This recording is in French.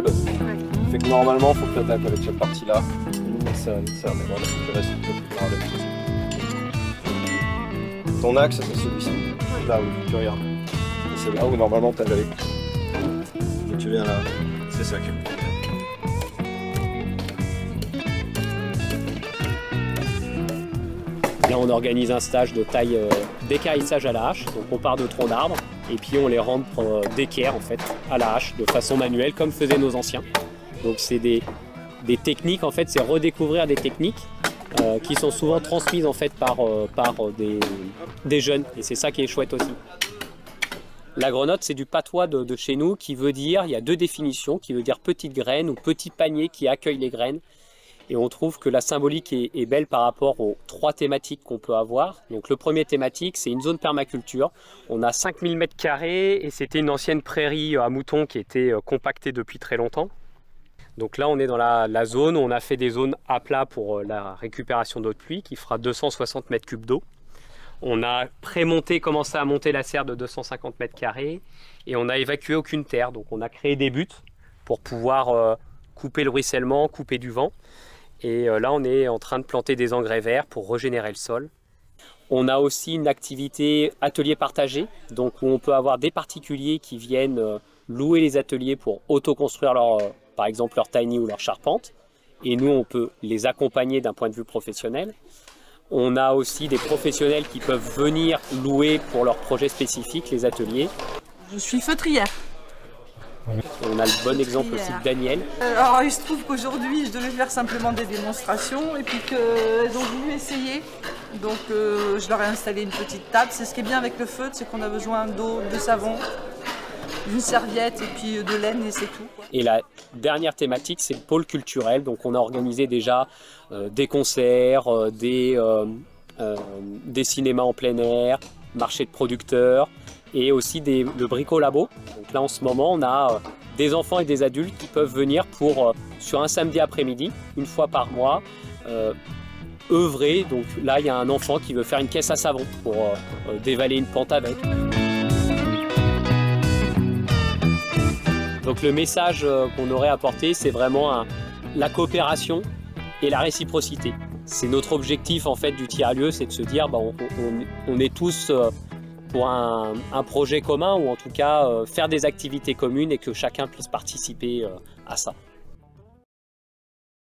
galbe. Ouais. Fait que normalement, il faut que tu attaques avec cette partie-là. Ça, mais voilà, tu restes un peu plus droit. Ton axe, c'est celui-ci. Là où tu regardes. C'est là où normalement tu as l'aller. Et tu viens là. C'est ça qui est important. Là, on organise un stage de taille d'équarrissage à la hache. Donc, on part de troncs d'arbres et puis on les rend d'équerre en fait à la hache de façon manuelle, comme faisaient nos anciens. Donc, c'est des techniques en fait, c'est redécouvrir des techniques qui sont souvent transmises en fait par des jeunes. Et c'est ça qui est chouette aussi. La grenotte, c'est du patois de chez nous qui veut dire, il y a deux définitions, qui veut dire petite graine ou petit panier qui accueille les graines. Et on trouve que la symbolique est belle par rapport aux 3 thématiques qu'on peut avoir. Donc le premier thématique, c'est une zone permaculture. On a 5000 m² et c'était une ancienne prairie à moutons qui était compactée depuis très longtemps. Donc là, on est dans la zone où on a fait des zones à plat pour la récupération d'eau de pluie qui fera 260 m3 d'eau. On a commencé à monter la serre de 250 m² et on a évacué aucune terre. Donc on a créé des buttes pour pouvoir couper le ruissellement, couper du vent. Et là, on est en train de planter des engrais verts pour régénérer le sol. On a aussi une activité atelier partagé, donc où on peut avoir des particuliers qui viennent louer les ateliers pour autoconstruire par exemple leur tiny ou leur charpente. Et nous, on peut les accompagner d'un point de vue professionnel. On a aussi des professionnels qui peuvent venir louer pour leurs projets spécifiques les ateliers. Je suis feutrière. On a le bon exemple aussi de Daniel. Alors il se trouve qu'aujourd'hui je devais faire simplement des démonstrations et puis qu'elles ont voulu essayer. Donc je leur ai installé une petite table. C'est ce qui est bien avec le feutre, c'est qu'on a besoin d'eau, de savon, d'une serviette et puis de laine et c'est tout. Et la dernière thématique, c'est le pôle culturel. Donc on a organisé déjà des concerts, des cinémas en plein air, marché de producteurs et aussi le bricolabo. Donc là en ce moment on a des enfants et des adultes qui peuvent venir pour sur un samedi après-midi, une fois par mois, œuvrer. Donc là il y a un enfant qui veut faire une caisse à savon pour dévaler une pente avec. Donc le message qu'on aurait apporté, c'est vraiment la coopération et la réciprocité. C'est notre objectif en fait du tiers-lieu, c'est de se dire on est tous pour un projet commun ou en tout cas faire des activités communes et que chacun puisse participer à ça.